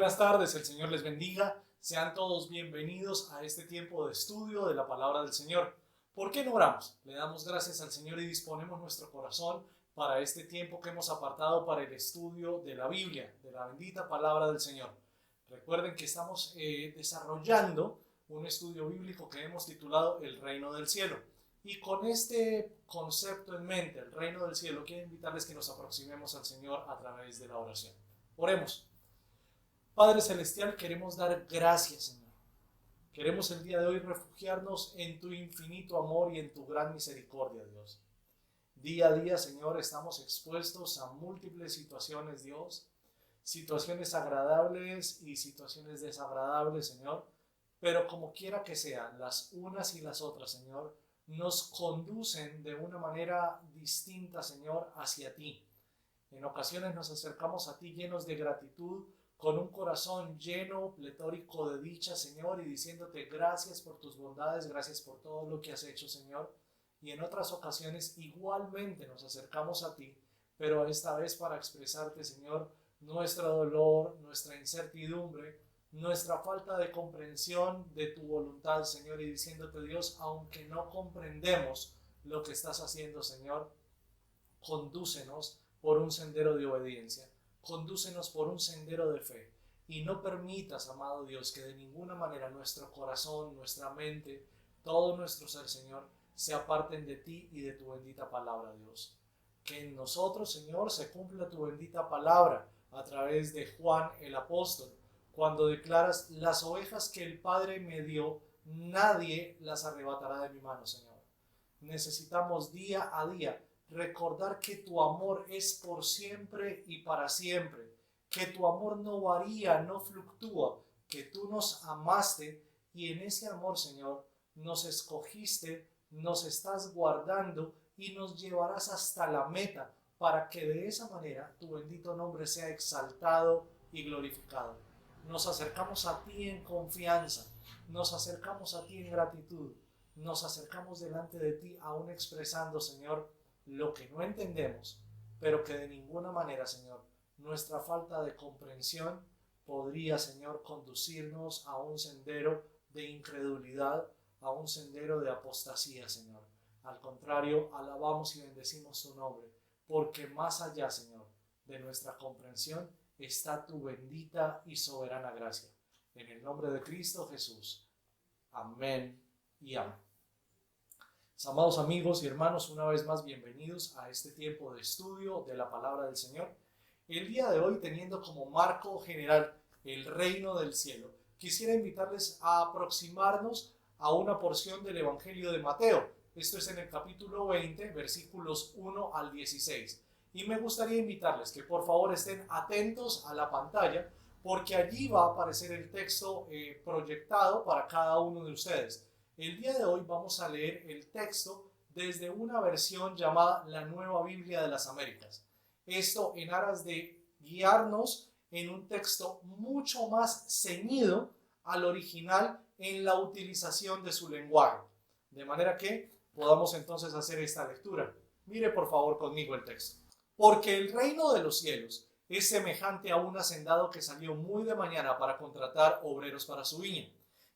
buenas tardes, el Señor les bendiga. Sean todos bienvenidos a este tiempo de estudio de la palabra del Señor. ¿Por qué no oramos? Le damos gracias al Señor y disponemos nuestro corazón para este tiempo que hemos apartado para el estudio de la Biblia, de la bendita palabra del Señor. Recuerden que estamos desarrollando un estudio bíblico que hemos titulado El Reino del Cielo. Y con este concepto en mente, el Reino del Cielo, quiero invitarles que nos aproximemos al Señor a través de la oración. Oremos. Padre Celestial, queremos dar gracias, Señor. Queremos el día de hoy refugiarnos en tu infinito amor y en tu gran misericordia, Dios. Día a día, Señor, estamos expuestos a múltiples situaciones, Dios. Situaciones agradables y situaciones desagradables, Señor. Pero como quiera que sean, las unas y las otras, Señor, nos conducen de una manera distinta, Señor, hacia ti. En ocasiones nos acercamos a ti llenos de gratitud, con un corazón lleno, pletórico de dicha, Señor, y diciéndote gracias por tus bondades, gracias por todo lo que has hecho, Señor. Y en otras ocasiones igualmente nos acercamos a ti, pero esta vez para expresarte, Señor, nuestro dolor, nuestra incertidumbre, nuestra falta de comprensión de tu voluntad, Señor, y diciéndote, Dios, aunque no comprendemos lo que estás haciendo, Señor, condúcenos por un sendero de obediencia. Condúcenos por un sendero de fe y no permitas, amado Dios, que de ninguna manera nuestro corazón, nuestra mente, todo nuestro ser, Señor, se aparten de ti y de tu bendita palabra, Dios. Que en nosotros, Señor, se cumpla tu bendita palabra a través de Juan el apóstol, cuando declaras: las ovejas que el Padre me dio, nadie las arrebatará de mi mano, Señor. Necesitamos día a día recordar que tu amor es por siempre y para siempre, que tu amor no varía, no fluctúa, que tú nos amaste y en ese amor, Señor, nos escogiste, nos estás guardando y nos llevarás hasta la meta para que de esa manera tu bendito nombre sea exaltado y glorificado. Nos acercamos a ti en confianza, nos acercamos a ti en gratitud, nos acercamos delante de ti aún expresando, Señor, lo que no entendemos, pero que de ninguna manera, Señor, nuestra falta de comprensión podría, Señor, conducirnos a un sendero de incredulidad, a un sendero de apostasía, Señor. Al contrario, alabamos y bendecimos tu nombre, porque más allá, Señor, de nuestra comprensión está tu bendita y soberana gracia. En el nombre de Cristo Jesús. Amén y amén. Amados amigos y hermanos, una vez más bienvenidos a este tiempo de estudio de la palabra del Señor. El día de hoy, teniendo como marco general el reino del cielo, quisiera invitarles a aproximarnos a una porción del Evangelio de Mateo. Esto es en el capítulo 20, versículos 1 al 16. Y me gustaría invitarles que por favor estén atentos a la pantalla, porque allí va a aparecer el texto proyectado para cada uno de ustedes. El día de hoy vamos a leer el texto desde una versión llamada la Nueva Biblia de las Américas. Esto en aras de guiarnos en un texto mucho más ceñido al original en la utilización de su lenguaje. De manera que podamos entonces hacer esta lectura. Mire por favor conmigo el texto. Porque el reino de los cielos es semejante a un hacendado que salió muy de mañana para contratar obreros para su viña.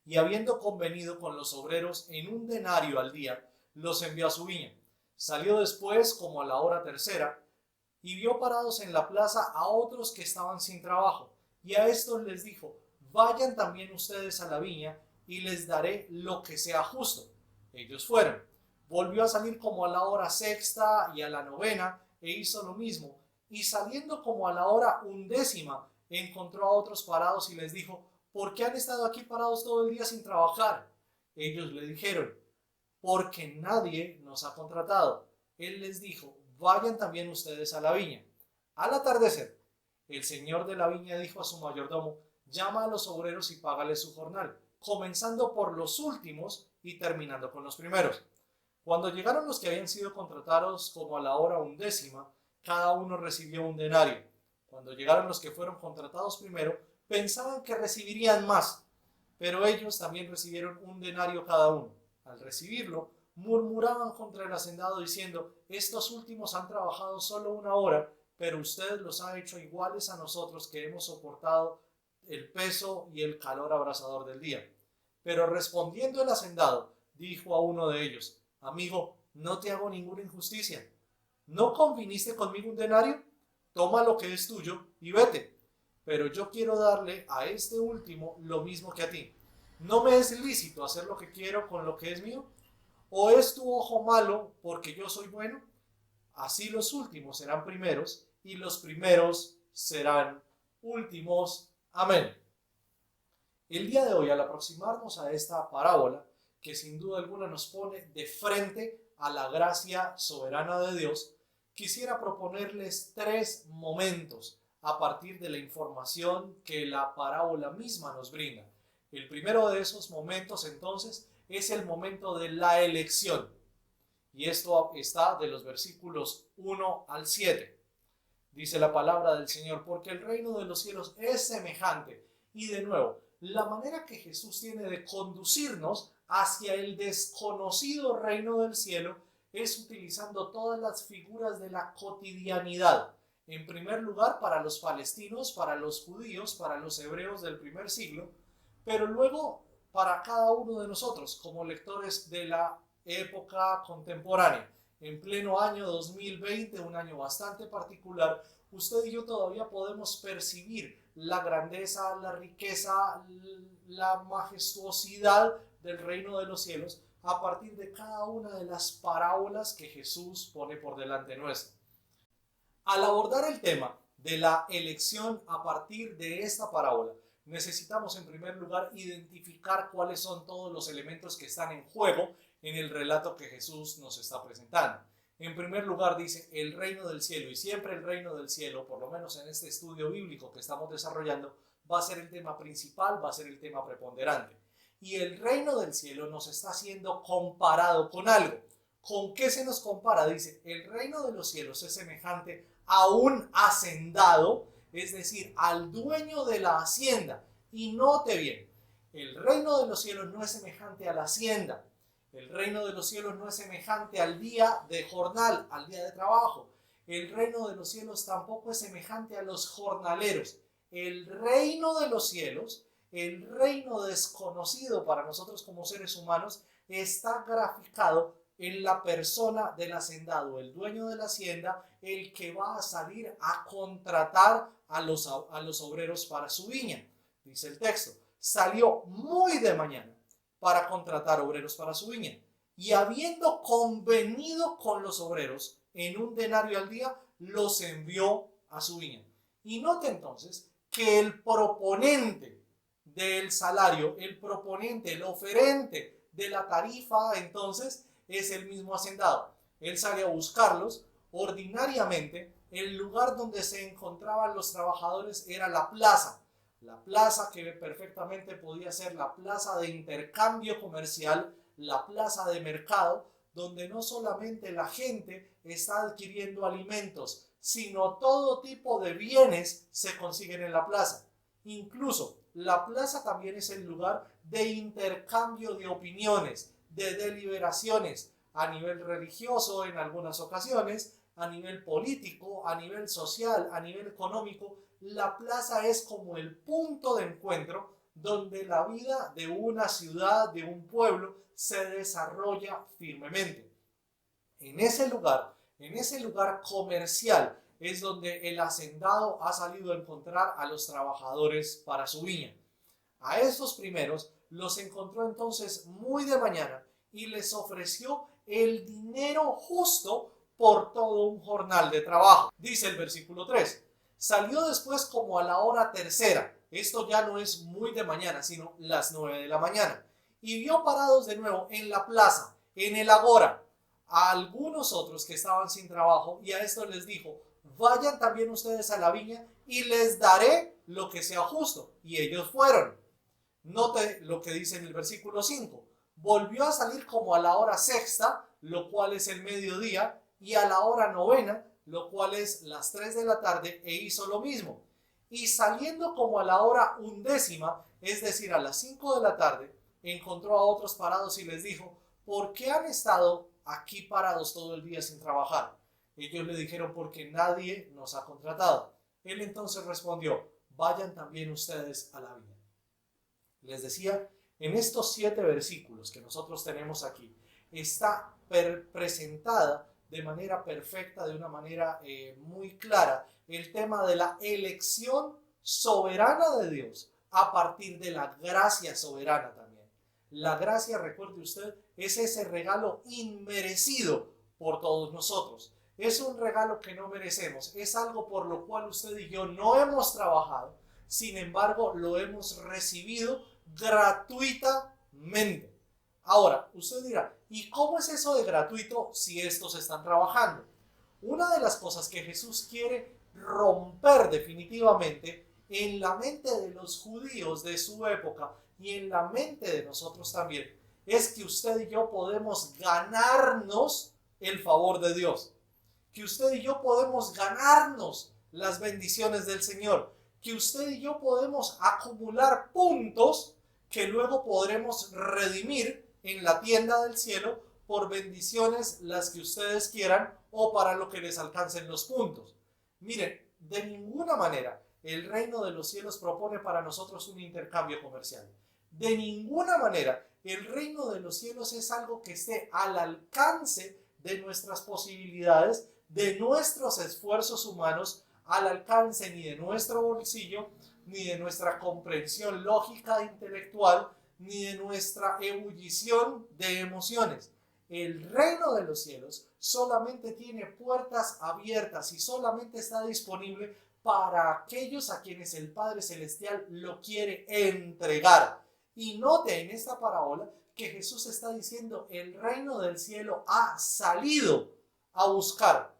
Y habiendo convenido con los obreros en 1 denario al día, los envió a su viña. Salió después, como a la hora tercera, y vio parados en la plaza a otros que estaban sin trabajo. Y a estos les dijo: vayan también ustedes a la viña, y les daré lo que sea justo. Ellos fueron. Volvió a salir como a la hora sexta y a la novena, e hizo lo mismo. Y saliendo como a la hora 11, encontró a otros parados y les dijo: ¿por qué han estado aquí parados todo el día sin trabajar? Ellos le dijeron: porque nadie nos ha contratado. Él les dijo: vayan también ustedes a la viña. Al atardecer, el señor de la viña dijo a su mayordomo: llama a los obreros y págales su jornal, comenzando por los últimos y terminando con los primeros. Cuando llegaron los que habían sido contratados como a la hora 11, cada uno recibió 1 denario. Cuando llegaron los que fueron contratados primero, pensaban que recibirían más, pero ellos también recibieron 1 denario cada uno. Al recibirlo, murmuraban contra el hacendado diciendo: estos últimos han trabajado solo 1 hora, pero usted los ha hecho iguales a nosotros que hemos soportado el peso y el calor abrasador del día. Pero respondiendo el hacendado, dijo a uno de ellos: amigo, no te hago ninguna injusticia. ¿No conviniste conmigo un denario? Toma lo que es tuyo y vete. Pero yo quiero darle a este último lo mismo que a ti. ¿No me es lícito hacer lo que quiero con lo que es mío? ¿O es tu ojo malo porque yo soy bueno? Así los últimos serán primeros y los primeros serán últimos. Amén. El día de hoy, al aproximarnos a esta parábola, que sin duda alguna nos pone de frente a la gracia soberana de Dios, quisiera proponerles 3 momentos a partir de la información que la parábola misma nos brinda. El primero de esos momentos, entonces, es el momento de la elección. Y esto está de los versículos 1 al 7. Dice la palabra del Señor: porque el reino de los cielos es semejante. Y de nuevo, la manera que Jesús tiene de conducirnos hacia el desconocido reino del cielo es utilizando todas las figuras de la cotidianidad. En primer lugar, para los palestinos, para los judíos, para los hebreos del primer siglo, pero luego para cada uno de nosotros como lectores de la época contemporánea. En pleno año 2020, un año bastante particular, usted y yo todavía podemos percibir la grandeza, la riqueza, la majestuosidad del reino de los cielos a partir de cada una de las parábolas que Jesús pone por delante nuestro. Al abordar el tema de la elección a partir de esta parábola, necesitamos en primer lugar identificar cuáles son todos los elementos que están en juego en el relato que Jesús nos está presentando. En primer lugar dice el reino del cielo, y siempre el reino del cielo, por lo menos en este estudio bíblico que estamos desarrollando, va a ser el tema principal, va a ser el tema preponderante. Y el reino del cielo nos está siendo comparado con algo. ¿Con qué se nos compara? Dice, el reino de los cielos es semejante a un hacendado, es decir, al dueño de la hacienda. Y note bien, el reino de los cielos no es semejante a la hacienda. El reino de los cielos no es semejante al día de jornal, al día de trabajo. El reino de los cielos tampoco es semejante a los jornaleros. El reino de los cielos, el reino desconocido para nosotros como seres humanos, está graficado en la persona del hacendado, el dueño de la hacienda, el que va a salir a contratar a los obreros para su viña. Dice el texto, salió muy de mañana para contratar obreros para su viña, y habiendo convenido con los obreros en un denario al día, los envió a su viña. Y note entonces que el proponente del salario, el proponente, el oferente de la tarifa, entonces es el mismo hacendado. Él sale a buscarlos. Ordinariamente, el lugar donde se encontraban los trabajadores era la plaza que perfectamente podía ser la plaza de intercambio comercial, la plaza de mercado, donde no solamente la gente está adquiriendo alimentos, sino todo tipo de bienes se consiguen en la plaza. Incluso la plaza también es el lugar de intercambio de opiniones, de deliberaciones a nivel religioso en algunas ocasiones, a nivel político, a nivel social, a nivel económico. La plaza es como el punto de encuentro donde la vida de una ciudad, de un pueblo, se desarrolla firmemente. En ese lugar comercial, es donde el hacendado ha salido a encontrar a los trabajadores para su viña. A estos primeros los encontró entonces muy de mañana y les ofreció el dinero justo por todo un jornal de trabajo. Dice el versículo 3. Salió después como a la hora tercera. Esto ya no es muy de mañana, sino las 9 de la mañana. Y vio parados de nuevo en la plaza, en el agora, a algunos otros que estaban sin trabajo, y a esto les dijo, vayan también ustedes a la viña y les daré lo que sea justo. Y ellos fueron. Note lo que dice en el versículo 5. Volvió a salir como a la hora sexta, lo cual es el mediodía, y a la hora novena, lo cual es las 3 de la tarde, e hizo lo mismo. Y saliendo como a la hora undécima, es decir, a las 5 de la tarde, encontró a otros parados y les dijo, ¿por qué han estado aquí parados todo el día sin trabajar? Ellos le dijeron, porque nadie nos ha contratado. Él entonces respondió, vayan también ustedes a la vida. Les decía, en estos 7 versículos que nosotros tenemos aquí, está presentada de manera perfecta, de una manera muy clara, el tema de la elección soberana de Dios a partir de la gracia soberana también. La gracia, recuerde usted, es ese regalo inmerecido por todos nosotros. Es un regalo que no merecemos, es algo por lo cual usted y yo no hemos trabajado, sin embargo lo hemos recibido gratuitamente. Ahora, usted dirá, ¿y cómo es eso de gratuito si estos están trabajando? Una de las cosas que Jesús quiere romper definitivamente en la mente de los judíos de su época y en la mente de nosotros también, es que usted y yo podemos ganarnos el favor de Dios, que usted y yo podemos ganarnos las bendiciones del Señor, que usted y yo podemos acumular puntos que luego podremos redimir en la tienda del cielo por bendiciones las que ustedes quieran o para lo que les alcancen los puntos. Miren, de ninguna manera el reino de los cielos propone para nosotros un intercambio comercial. De ninguna manera el reino de los cielos es algo que esté al alcance de nuestras posibilidades, de nuestros esfuerzos humanos, al alcance ni de nuestro bolsillo, ni de nuestra comprensión lógica e intelectual, ni de nuestra ebullición de emociones. El reino de los cielos solamente tiene puertas abiertas y solamente está disponible para aquellos a quienes el Padre Celestial lo quiere entregar. Y note en esta parábola que Jesús está diciendo, el reino del cielo ha salido a buscar.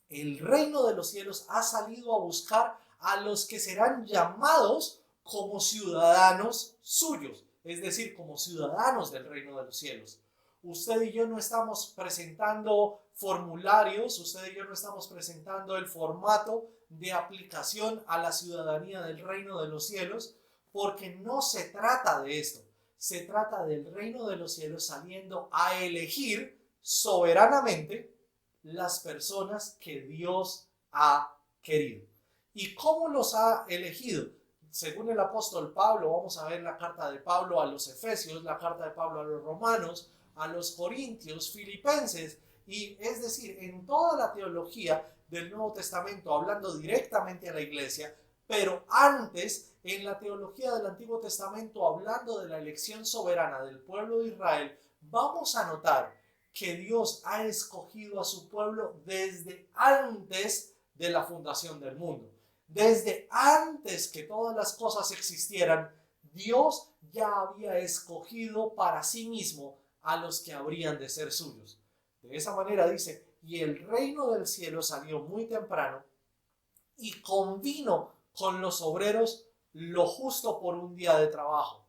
El reino de los cielos ha salido a buscar a los que serán llamados como ciudadanos suyos, es decir, como ciudadanos del reino de los cielos. Usted y yo no estamos presentando formularios, usted y yo no estamos presentando el formato de aplicación a la ciudadanía del reino de los cielos, porque no se trata de esto. Se trata del reino de los cielos saliendo a elegir soberanamente las personas que Dios ha querido. ¿Y cómo los ha elegido? Según el apóstol Pablo, vamos a ver la carta de Pablo a los Efesios, la carta de Pablo a los Romanos, a los Corintios, Filipenses, y es decir, en toda la teología del Nuevo Testamento, hablando directamente a la iglesia, pero antes, en la teología del Antiguo Testamento, hablando de la elección soberana del pueblo de Israel, vamos a notar que Dios ha escogido a su pueblo desde antes de la fundación del mundo. Desde antes que todas las cosas existieran, Dios ya había escogido para sí mismo a los que habrían de ser suyos. De esa manera dice, y el reino del cielo salió muy temprano y convino con los obreros lo justo por un día de trabajo.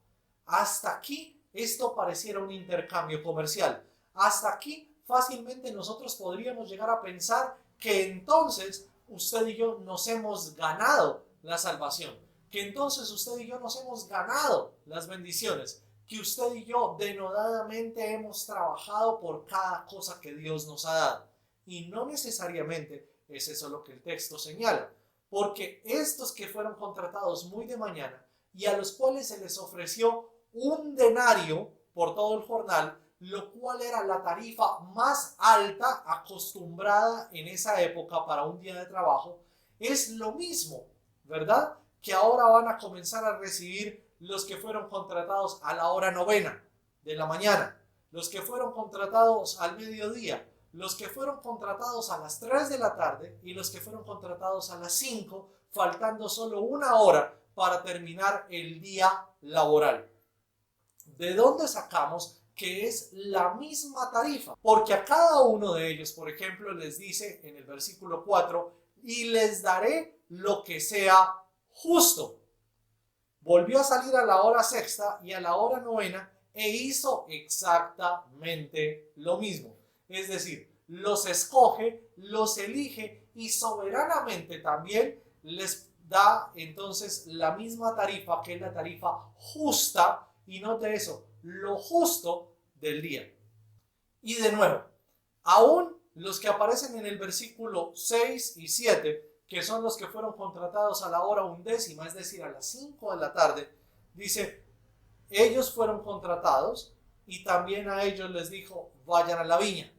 Hasta aquí esto pareciera un intercambio comercial. Hasta aquí fácilmente nosotros podríamos llegar a pensar que entonces usted y yo nos hemos ganado la salvación, que entonces usted y yo nos hemos ganado las bendiciones, que usted y yo denodadamente hemos trabajado por cada cosa que Dios nos ha dado. Y no necesariamente es eso lo que el texto señala, porque estos que fueron contratados muy de mañana y a los cuales se les ofreció un denario por todo el jornal, lo cual era la tarifa más alta acostumbrada en esa época para un día de trabajo, es lo mismo, ¿verdad?, que ahora van a comenzar a recibir los que fueron contratados a la hora 9 de la mañana, los que fueron contratados al mediodía, los que fueron contratados a las 3 de la tarde y los que fueron contratados a las 5, faltando solo 1 hora para terminar el día laboral. ¿De dónde sacamos que es la misma tarifa? Porque a cada uno de ellos, por ejemplo, les dice en el versículo 4, y les daré lo que sea justo. Volvió a salir a la hora 6 y a la hora 9 e hizo exactamente lo mismo. Es decir, los escoge, los elige y soberanamente también les da entonces la misma tarifa, que es la tarifa justa, y note eso, lo justo del día. Y de nuevo, aún los que aparecen en el versículo 6 y 7, que son los que fueron contratados a la hora 11, es decir, a las 5 de la tarde, dice, ellos fueron contratados y también a ellos les dijo, vayan a la viña.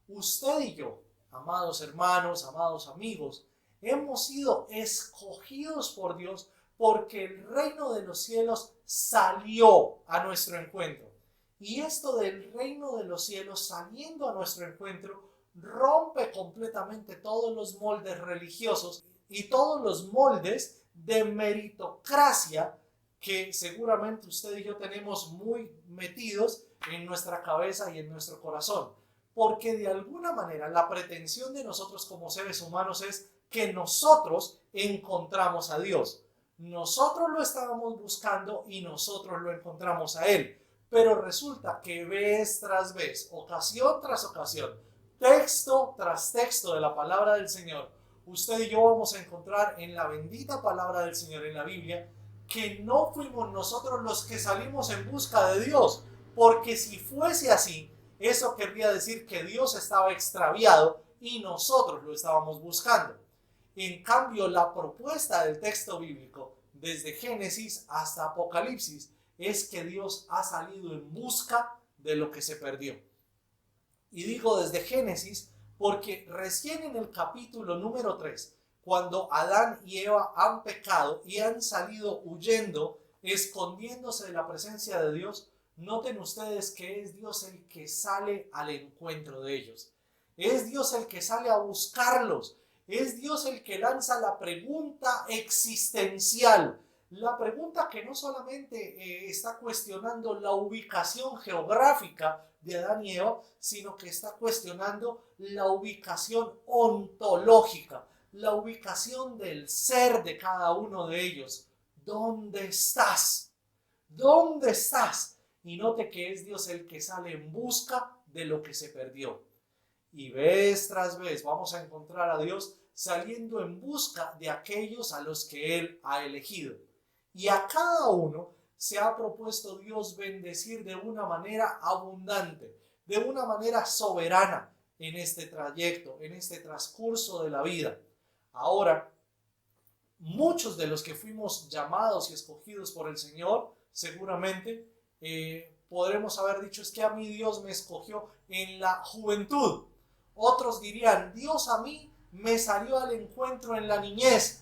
Usted y yo, amados hermanos, amados amigos, hemos sido escogidos por Dios porque el reino de los cielos salió a nuestro encuentro. Y esto del reino de los cielos saliendo a nuestro encuentro rompe completamente todos los moldes religiosos y todos los moldes de meritocracia que seguramente usted y yo tenemos muy metidos en nuestra cabeza y en nuestro corazón. Porque de alguna manera la pretensión de nosotros como seres humanos es que nosotros encontramos a Dios. Nosotros lo estábamos buscando y nosotros lo encontramos a Él. Pero resulta que vez tras vez, ocasión tras ocasión, texto tras texto de la palabra del Señor, usted y yo vamos a encontrar en la bendita palabra del Señor en la Biblia que no fuimos nosotros los que salimos en busca de Dios, porque si fuese así, eso querría decir que Dios estaba extraviado y nosotros lo estábamos buscando. En cambio, la propuesta del texto bíblico, desde Génesis hasta Apocalipsis, es que Dios ha salido en busca de lo que se perdió. Y digo desde Génesis porque recién en el capítulo número 3, cuando Adán y Eva han pecado y han salido huyendo, escondiéndose de la presencia de Dios, noten ustedes que es Dios el que sale al encuentro de ellos. Es Dios el que sale a buscarlos. Es Dios el que lanza la pregunta existencial. La pregunta que no solamente está cuestionando la ubicación geográfica de Adán y Eva, sino que está cuestionando la ubicación ontológica, la ubicación del ser de cada uno de ellos. ¿Dónde estás? ¿Dónde estás? Y note que es Dios el que sale en busca de lo que se perdió. Y vez tras vez vamos a encontrar a Dios saliendo en busca de aquellos a los que Él ha elegido. Y a cada uno se ha propuesto Dios bendecir de una manera abundante, de una manera soberana en este trayecto, en este transcurso de la vida. Ahora, muchos de los que fuimos llamados y escogidos por el Señor, seguramente podremos haber dicho, es que a mí Dios me escogió en la juventud. Otros dirían, Dios a mí me salió al encuentro en la niñez.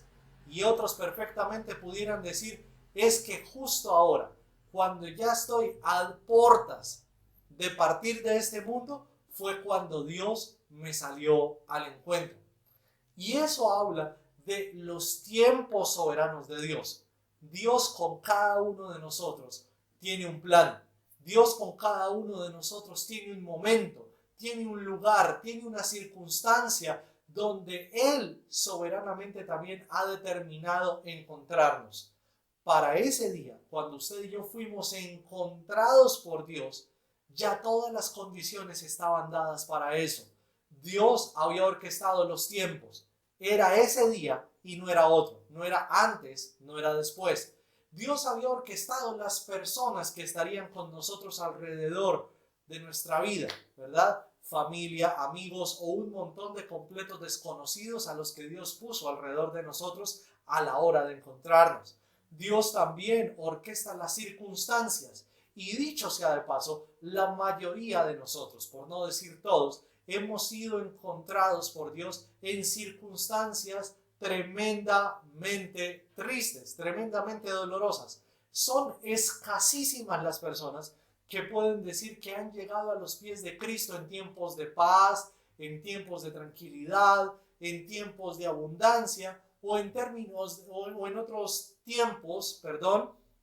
Y otros perfectamente pudieran decir, es que justo ahora, cuando ya estoy a puertas de partir de este mundo, fue cuando Dios me salió al encuentro. Y eso habla de los tiempos soberanos de Dios. Dios con cada uno de nosotros tiene un plan. Dios con cada uno de nosotros tiene un momento, tiene un lugar, tiene una circunstancia donde Él soberanamente también ha determinado encontrarnos. Para ese día, cuando usted y yo fuimos encontrados por Dios, ya todas las condiciones estaban dadas para eso. Dios había orquestado los tiempos. Era ese día y no era otro. No era antes, no era después. Dios había orquestado las personas que estarían con nosotros alrededor de nuestra vida, ¿verdad? Familia, amigos o un montón de completos desconocidos a los que Dios puso alrededor de nosotros a la hora de encontrarnos. Dios también orquesta las circunstancias y dicho sea de paso, la mayoría de nosotros, por no decir todos, hemos sido encontrados por Dios en circunstancias tremendamente tristes, tremendamente dolorosas. Son escasísimas las personas que pueden decir que han llegado a los pies de Cristo en tiempos de paz, en tiempos de tranquilidad, en tiempos de abundancia o en términos o en otros tiempos,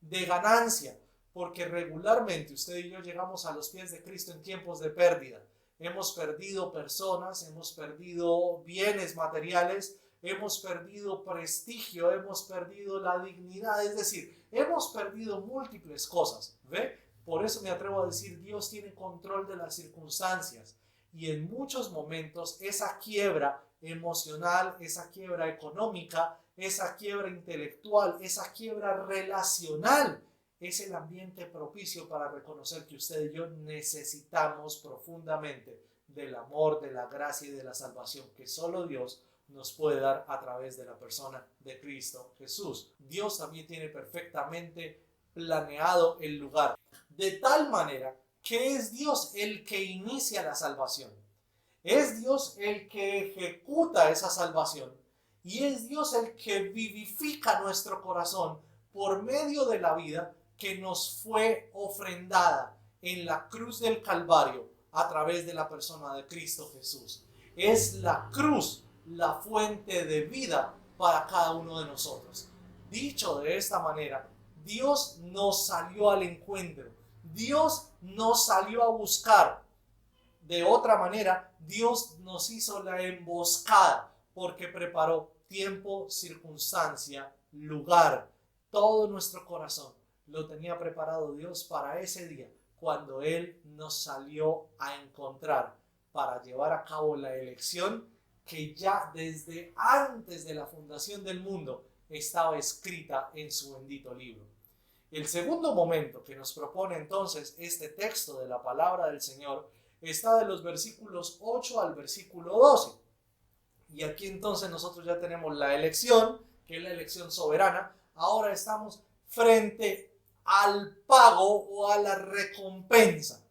de ganancia, porque regularmente usted y yo llegamos a los pies de Cristo en tiempos de pérdida. Hemos perdido personas, hemos perdido bienes materiales, hemos perdido prestigio, hemos perdido la dignidad, es decir, hemos perdido múltiples cosas, ¿ve? Por eso me atrevo a decir, Dios tiene control de las circunstancias y en muchos momentos esa quiebra emocional, esa quiebra económica, esa quiebra intelectual, esa quiebra relacional, es el ambiente propicio para reconocer que usted y yo necesitamos profundamente del amor, de la gracia y de la salvación que solo Dios nos puede dar a través de la persona de Cristo Jesús. Dios también tiene perfectamente planeado el lugar, de tal manera que es Dios el que inicia la salvación. Es Dios el que ejecuta esa salvación y es Dios el que vivifica nuestro corazón por medio de la vida que nos fue ofrendada en la cruz del Calvario a través de la persona de Cristo Jesús. Es la cruz la fuente de vida para cada uno de nosotros. Dicho de esta manera, Dios nos salió al encuentro. Dios nos salió a buscar. De otra manera, Dios nos hizo la emboscada porque preparó tiempo, circunstancia, lugar. Todo nuestro corazón lo tenía preparado Dios para ese día, cuando Él nos salió a encontrar para llevar a cabo la elección que ya desde antes de la fundación del mundo estaba escrita en su bendito libro. El segundo momento que nos propone entonces este texto de la palabra del Señor está de los versículos 8 al versículo 12. Y aquí entonces nosotros ya tenemos la elección, que es la elección soberana. Ahora estamos frente al pago o a la recompensa.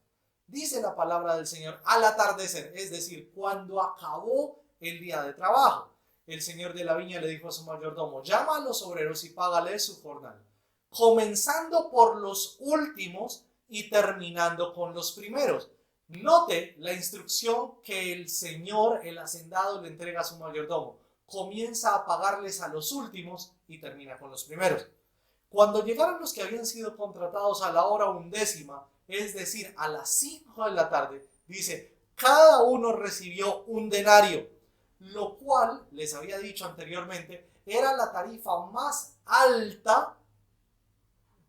Dice la palabra del Señor, al atardecer, es decir, cuando acabó el día de trabajo. El señor de la viña le dijo a su mayordomo, llama a los obreros y págales su jornal, comenzando por los últimos y terminando con los primeros. Note la instrucción que el señor, el hacendado, le entrega a su mayordomo. Comienza a pagarles a los últimos y termina con los primeros. Cuando llegaron los que habían sido contratados a la hora 11, es decir, a las 5 de la tarde, dice, cada uno recibió un denario, lo cual, les había dicho anteriormente, era la tarifa más alta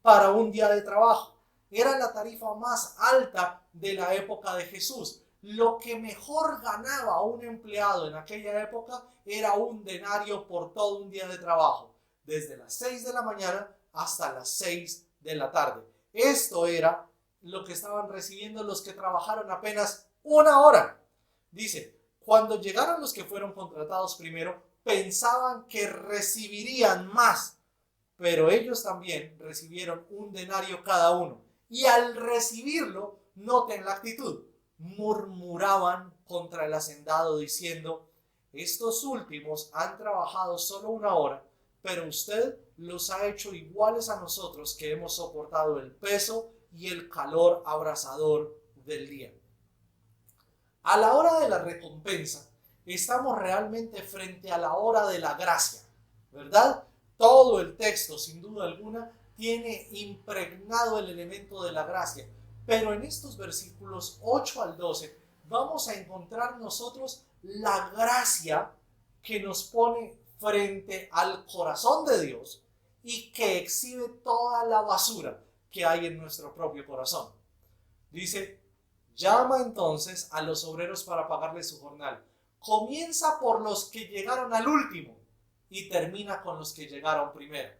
para un día de trabajo. Era la tarifa más alta de la época de Jesús. Lo que mejor ganaba un empleado en aquella época era un denario por todo un día de trabajo, desde las 6 de la mañana hasta las 6 de la tarde. Esto era lo que estaban recibiendo los que trabajaron apenas una hora. Dice, cuando llegaron los que fueron contratados primero, pensaban que recibirían más, pero ellos también recibieron un denario cada uno. Y al recibirlo, noten la actitud, murmuraban contra el hacendado diciendo, estos últimos han trabajado solo una hora, pero usted los ha hecho iguales a nosotros que hemos soportado el peso y el calor abrasador del día. A la hora de la recompensa, estamos realmente frente a la hora de la gracia, ¿verdad? Todo el texto, sin duda alguna, tiene impregnado el elemento de la gracia. Pero en estos versículos 8 al 12 vamos a encontrar nosotros la gracia que nos pone frente al corazón de Dios y que exhibe toda la basura que hay en nuestro propio corazón. Dice, llama entonces a los obreros para pagarles su jornal. Comienza por los que llegaron al último y termina con los que llegaron primero.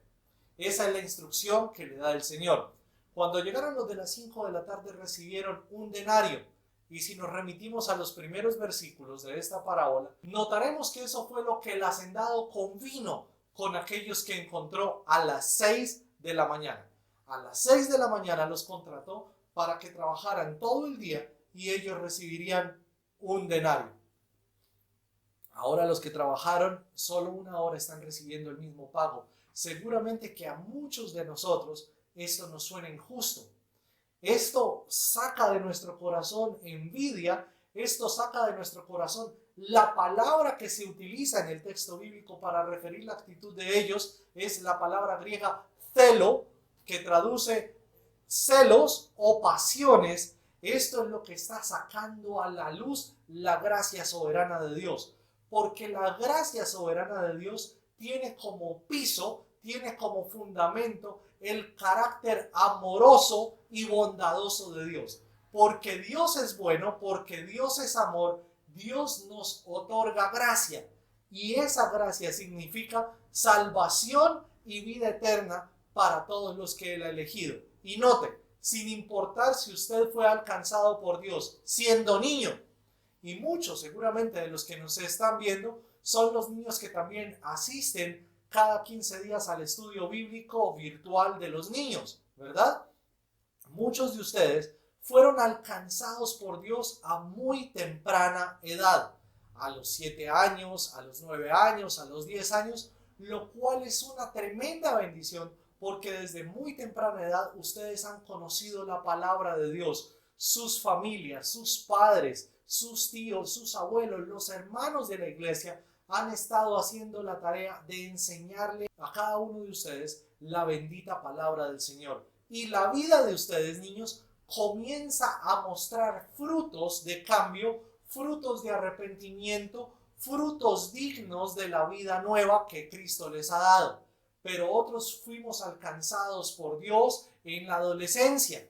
Esa es la instrucción que le da el Señor. Cuando llegaron los de las 5 de la tarde recibieron un denario. Y si nos remitimos a los primeros versículos de esta parábola, notaremos que eso fue lo que el hacendado convino con aquellos que encontró a las 6 de la mañana. A las 6 de la mañana los contrató para que trabajaran todo el día y ellos recibirían un denario. Ahora los que trabajaron solo una hora están recibiendo el mismo pago. Seguramente que a muchos de nosotros esto nos suena injusto. Esto saca de nuestro corazón envidia, esto saca de nuestro corazón la palabra que se utiliza en el texto bíblico para referir la actitud de ellos, es la palabra griega celo, que traduce celos o pasiones. Esto es lo que está sacando a la luz la gracia soberana de Dios, porque la gracia soberana de Dios tiene como piso, tiene como fundamento el carácter amoroso y bondadoso de Dios. Porque Dios es bueno, porque Dios es amor, Dios nos otorga gracia. Y esa gracia significa salvación y vida eterna para todos los que Él ha elegido. Y note, sin importar si usted fue alcanzado por Dios siendo niño, y muchos seguramente de los que nos están viendo son los niños que también asisten cada 15 días al estudio bíblico virtual de los niños, ¿verdad? Muchos de ustedes fueron alcanzados por Dios a muy temprana edad, a los 7 años, a los 9 años, a los 10 años, lo cual es una tremenda bendición porque desde muy temprana edad ustedes han conocido la palabra de Dios. Sus familias, sus padres, sus tíos, sus abuelos, los hermanos de la iglesia han estado haciendo la tarea de enseñarle a cada uno de ustedes la bendita palabra del Señor. Y la vida de ustedes, niños, comienza a mostrar frutos de cambio, frutos de arrepentimiento, frutos dignos de la vida nueva que Cristo les ha dado. Pero otros fuimos alcanzados por Dios en la adolescencia.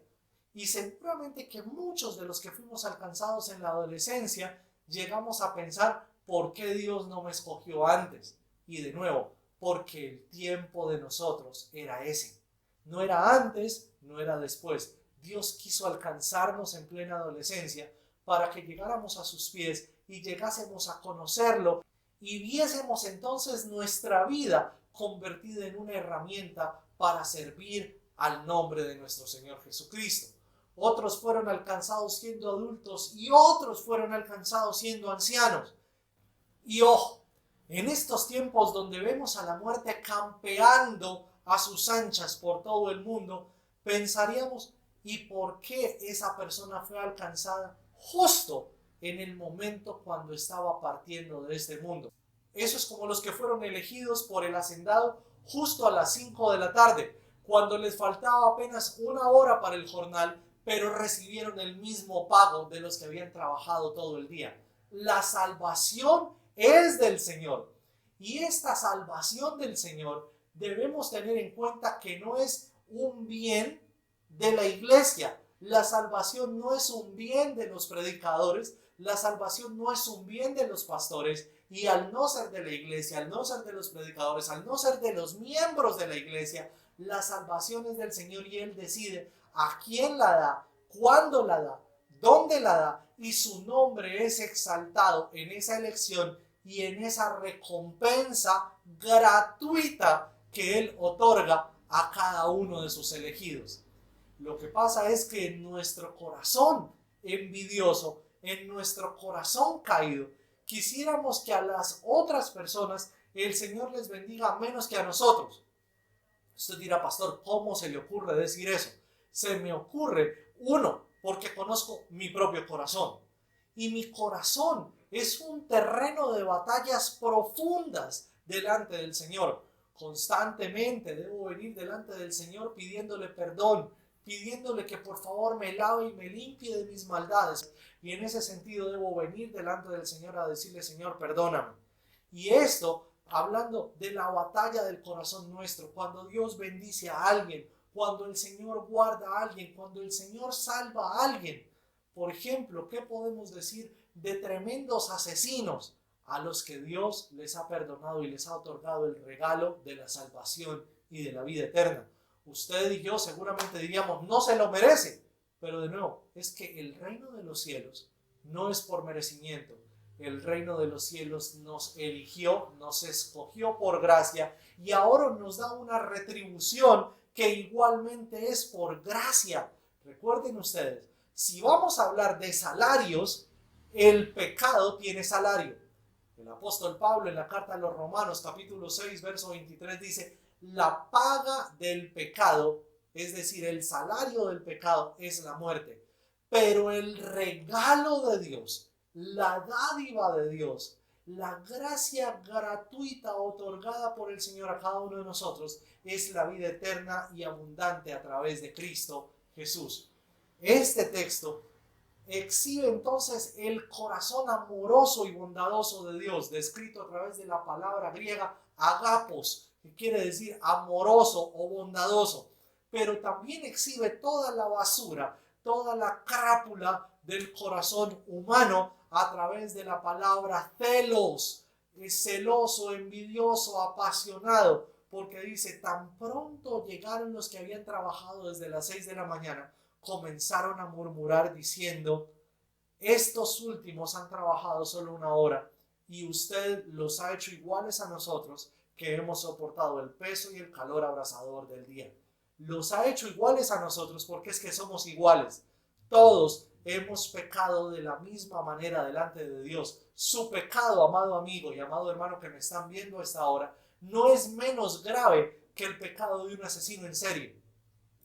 Y seguramente que muchos de los que fuimos alcanzados en la adolescencia llegamos a pensar, ¿por qué Dios no me escogió antes? Y de nuevo, porque el tiempo de nosotros era ese. No era antes, no era después. Dios quiso alcanzarnos en plena adolescencia para que llegáramos a sus pies y llegásemos a conocerlo y viésemos entonces nuestra vida convertida en una herramienta para servir al nombre de nuestro Señor Jesucristo. Otros fueron alcanzados siendo adultos y otros fueron alcanzados siendo ancianos. Y ojo, en estos tiempos donde vemos a la muerte campeando a sus anchas por todo el mundo, pensaríamos, ¿y por qué esa persona fue alcanzada justo en el momento cuando estaba partiendo de este mundo? Eso es como los que fueron elegidos por el hacendado justo a las 5 de la tarde, cuando les faltaba apenas una hora para el jornal, pero recibieron el mismo pago de los que habían trabajado todo el día. La salvación es del Señor. Y esta salvación del Señor debemos tener en cuenta que no es un bien de la iglesia. La salvación no es un bien de los predicadores. La salvación no es un bien de los pastores. Y al no ser de la iglesia, al no ser de los predicadores, al no ser de los miembros de la iglesia, la salvación es del Señor y Él decide a quién la da, cuándo la da, dónde la da, y su nombre es exaltado en esa elección y en esa recompensa gratuita que Él otorga a cada uno de sus elegidos. Lo que pasa es que en nuestro corazón envidioso, en nuestro corazón caído, quisiéramos que a las otras personas el Señor les bendiga menos que a nosotros. Usted dirá, pastor, ¿cómo se le ocurre decir eso? Se me ocurre, uno, porque conozco mi propio corazón. Y mi corazón es un terreno de batallas profundas delante del Señor. Constantemente debo venir delante del Señor pidiéndole perdón, pidiéndole que por favor me lave y me limpie de mis maldades. Y en ese sentido debo venir delante del Señor a decirle, Señor, perdóname. Y esto, hablando de la batalla del corazón nuestro, cuando Dios bendice a alguien, cuando el Señor guarda a alguien, cuando el Señor salva a alguien. Por ejemplo, ¿qué podemos decir de tremendos asesinos a los que Dios les ha perdonado y les ha otorgado el regalo de la salvación y de la vida eterna? Usted y yo seguramente diríamos, no se lo merece. Pero de nuevo, es que el reino de los cielos no es por merecimiento. El reino de los cielos nos eligió, nos escogió por gracia y ahora nos da una retribución que igualmente es por gracia. Recuerden ustedes, si vamos a hablar de salarios, el pecado tiene salario. El apóstol Pablo en la carta a los Romanos capítulo 6 verso 23 dice, la paga del pecado, es decir, el salario del pecado es la muerte, pero el regalo de Dios, la dádiva de Dios, la gracia gratuita otorgada por el Señor a cada uno de nosotros es la vida eterna y abundante a través de Cristo Jesús. Este texto exhibe entonces el corazón amoroso y bondadoso de Dios, descrito a través de la palabra griega agapos, que quiere decir amoroso o bondadoso, pero también exhibe toda la basura, toda la crápula del corazón humano a través de la palabra celos, celoso, envidioso, apasionado, porque dice, tan pronto llegaron los que habían trabajado desde las 6 de la mañana, comenzaron a murmurar diciendo, estos últimos han trabajado solo una hora y usted los ha hecho iguales a nosotros que hemos soportado el peso y el calor abrasador del día. Los ha hecho iguales a nosotros porque es que somos iguales. Todos hemos pecado de la misma manera delante de Dios. Su pecado, amado amigo y amado hermano que me están viendo a esta hora, no es menos grave que el pecado de un asesino en serie.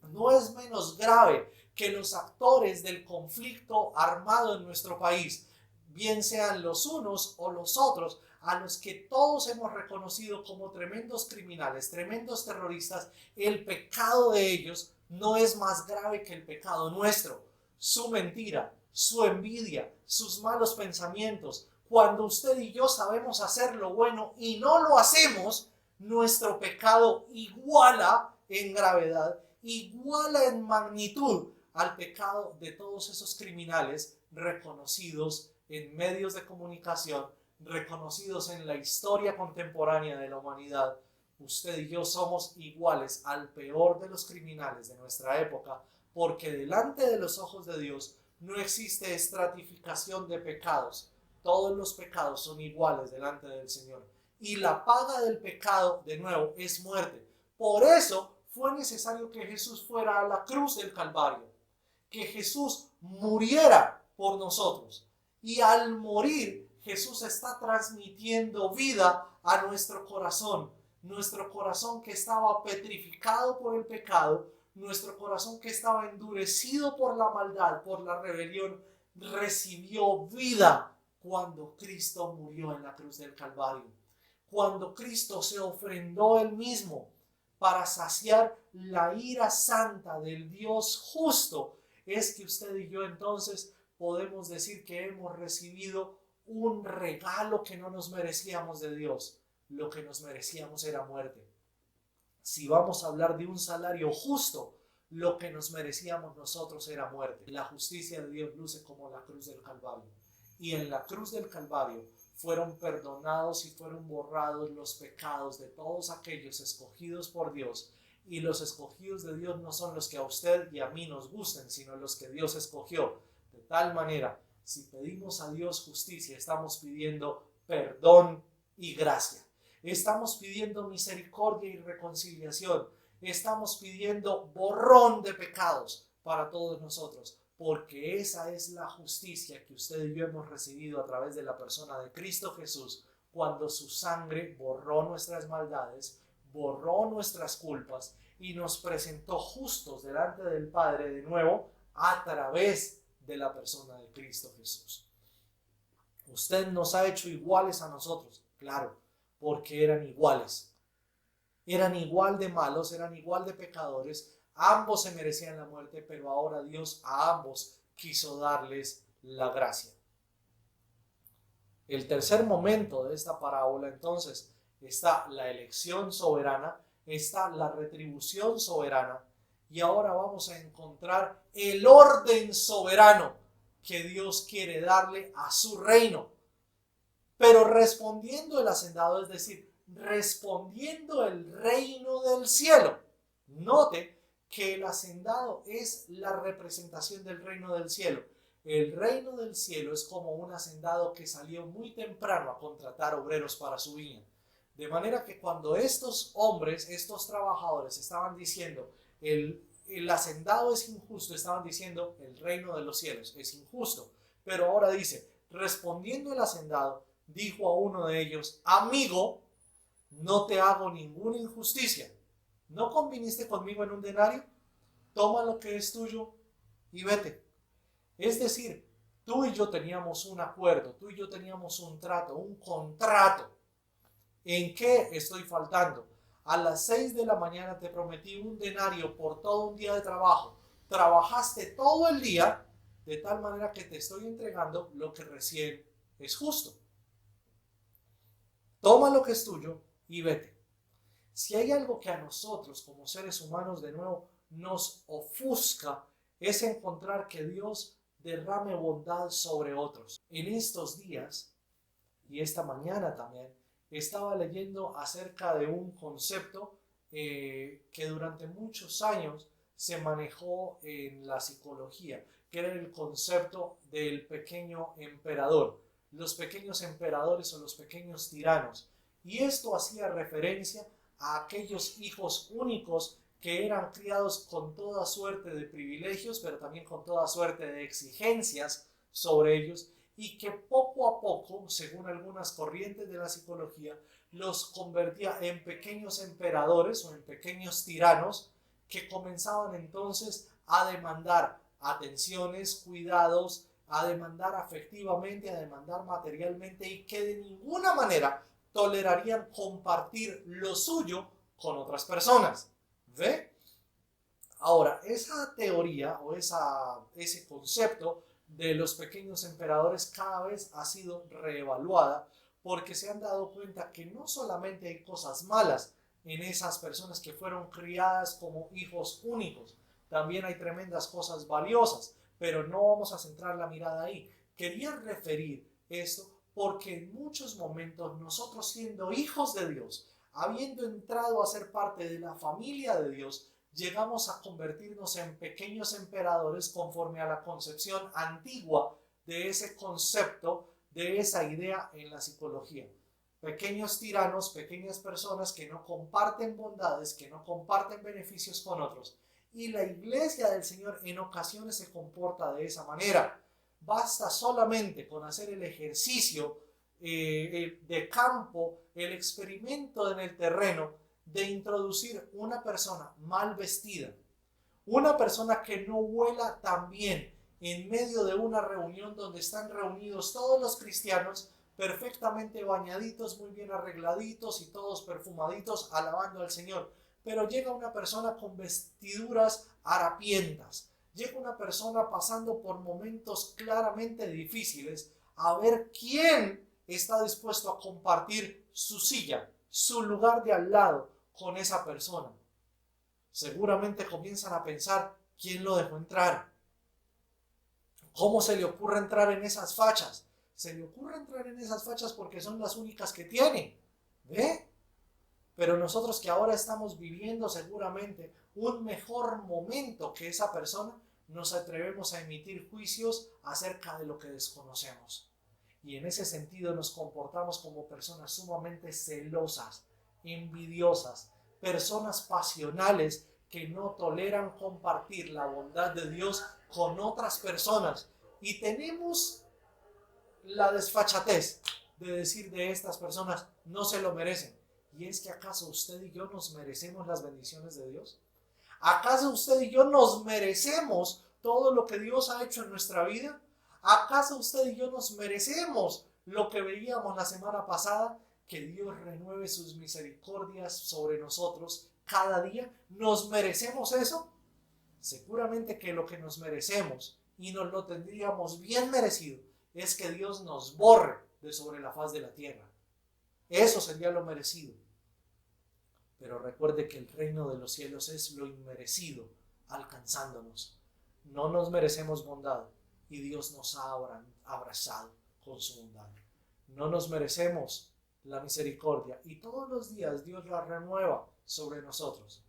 No es menos grave que los actores del conflicto armado en nuestro país, bien sean los unos o los otros, a los que todos hemos reconocido como tremendos criminales, tremendos terroristas. El pecado de ellos no es más grave que el pecado nuestro. Su mentira, su envidia, sus malos pensamientos. Cuando usted y yo sabemos hacer lo bueno y no lo hacemos, nuestro pecado iguala en gravedad, iguala en magnitud al pecado de todos esos criminales reconocidos en medios de comunicación, reconocidos en la historia contemporánea de la humanidad. Usted y yo somos iguales al peor de los criminales de nuestra época, porque delante de los ojos de Dios no existe estratificación de pecados. Todos los pecados son iguales delante del Señor. Y la paga del pecado, de nuevo, es muerte. Por eso fue necesario que Jesús fuera a la cruz del Calvario, que Jesús muriera por nosotros. Y al morir, Jesús está transmitiendo vida a nuestro corazón que estaba petrificado por el pecado, nuestro corazón que estaba endurecido por la maldad, por la rebelión, recibió vida cuando Cristo murió en la cruz del Calvario. Cuando Cristo se ofrendó él mismo para saciar la ira santa del Dios justo, es que usted y yo entonces podemos decir que hemos recibido un regalo que no nos merecíamos de Dios. Lo que nos merecíamos era muerte. Si vamos a hablar de un salario justo, lo que nos merecíamos nosotros era muerte. La justicia de Dios luce como la cruz del Calvario. Y en la cruz del Calvario fueron perdonados y fueron borrados los pecados de todos aquellos escogidos por Dios. Y los escogidos de Dios no son los que a usted y a mí nos gusten, sino los que Dios escogió. De tal manera, si pedimos a Dios justicia, estamos pidiendo perdón y gracia. Estamos pidiendo misericordia y reconciliación. Estamos pidiendo borrón de pecados para todos nosotros, porque esa es la justicia que usted y yo hemos recibido a través de la persona de Cristo Jesús, cuando su sangre borró nuestras maldades, borró nuestras culpas y nos presentó justos delante del Padre de nuevo a través de la persona de Cristo Jesús. Usted nos ha hecho iguales a nosotros, claro, porque eran iguales. Eran igual de malos, eran igual de pecadores, ambos se merecían la muerte, pero ahora Dios a ambos quiso darles la gracia. El tercer momento de esta parábola entonces está la elección soberana, está la retribución soberana, y ahora vamos a encontrar el orden soberano que Dios quiere darle a su reino. Pero respondiendo el hacendado, es decir, respondiendo el reino del cielo. Note que el hacendado es la representación del reino del cielo. El reino del cielo es como un hacendado que salió muy temprano a contratar obreros para su viña. De manera que cuando estos hombres, estos trabajadores estaban diciendo el hacendado es injusto, estaban diciendo el reino de los cielos es injusto. Pero ahora dice, respondiendo el hacendado, dijo a uno de ellos, amigo, no te hago ninguna injusticia. ¿No conviniste conmigo en un denario? Toma lo que es tuyo y vete. Es decir, tú y yo teníamos un acuerdo, tú y yo teníamos un trato, un contrato. ¿En qué estoy faltando? A las 6 de la mañana te prometí un denario por todo un día de trabajo. Trabajaste todo el día, de tal manera que te estoy entregando lo que recién es justo. Toma lo que es tuyo y vete. Si hay algo que a nosotros como seres humanos de nuevo nos ofusca, es encontrar que Dios derrame bondad sobre otros. En estos días y esta mañana también estaba leyendo acerca de un concepto que durante muchos años se manejó en la psicología, que era el concepto del pequeño emperador. los pequeños emperadores o los pequeños tiranos. Y esto hacía referencia a aquellos hijos únicos que eran criados con toda suerte de privilegios, pero también con toda suerte de exigencias sobre ellos, y que poco a poco, según algunas corrientes de la psicología, los convertía en pequeños emperadores o en pequeños tiranos que comenzaban entonces a demandar atenciones, cuidados, a demandar afectivamente, a demandar materialmente, y que de ninguna manera tolerarían compartir lo suyo con otras personas. ¿Ve? Ahora, esa teoría o ese concepto de los pequeños emperadores cada vez ha sido reevaluada, porque se han dado cuenta que no solamente hay cosas malas en esas personas que fueron criadas como hijos únicos, también hay tremendas cosas valiosas, pero no vamos a centrar la mirada ahí. Quería referir esto porque en muchos momentos nosotros, siendo hijos de Dios, habiendo entrado a ser parte de la familia de Dios, llegamos a convertirnos en pequeños emperadores conforme a la concepción antigua de ese concepto, de esa idea en la psicología. Pequeños tiranos, pequeñas personas que no comparten bondades, que no comparten beneficios con otros. Y la iglesia del Señor en ocasiones se comporta de esa manera. Basta solamente con hacer el ejercicio de campo, el experimento en el terreno, de introducir una persona mal vestida, una persona que no huela tan bien en medio de una reunión donde están reunidos todos los cristianos perfectamente bañaditos, muy bien arregladitos y todos perfumaditos alabando al Señor. Pero llega una persona con vestiduras harapientas, llega una persona pasando por momentos claramente difíciles, a ver quién está dispuesto a compartir su silla, su lugar de al lado con esa persona. Seguramente comienzan a pensar, ¿quién lo dejó entrar? ¿Cómo se le ocurre entrar en esas fachas? Se le ocurre entrar en esas fachas porque son las únicas que tiene. ¿Ve? Pero nosotros, que ahora estamos viviendo seguramente un mejor momento que esa persona, nos atrevemos a emitir juicios acerca de lo que desconocemos. Y en ese sentido nos comportamos como personas sumamente celosas, envidiosas, personas pasionales que no toleran compartir la bondad de Dios con otras personas. Y tenemos la desfachatez de decir de estas personas, no se lo merecen. ¿Y es que acaso usted y yo nos merecemos las bendiciones de Dios? ¿Acaso usted y yo nos merecemos todo lo que Dios ha hecho en nuestra vida? ¿Acaso usted y yo nos merecemos lo que veíamos la semana pasada? Que Dios renueve sus misericordias sobre nosotros cada día. ¿Nos merecemos eso? Seguramente que lo que nos merecemos, y nos lo tendríamos bien merecido, es que Dios nos borre de sobre la faz de la tierra. Eso sería lo merecido. Pero recuerde que el reino de los cielos es lo inmerecido alcanzándonos. No nos merecemos bondad y Dios nos ha abrazado con su bondad. No nos merecemos la misericordia y todos los días Dios la renueva sobre nosotros.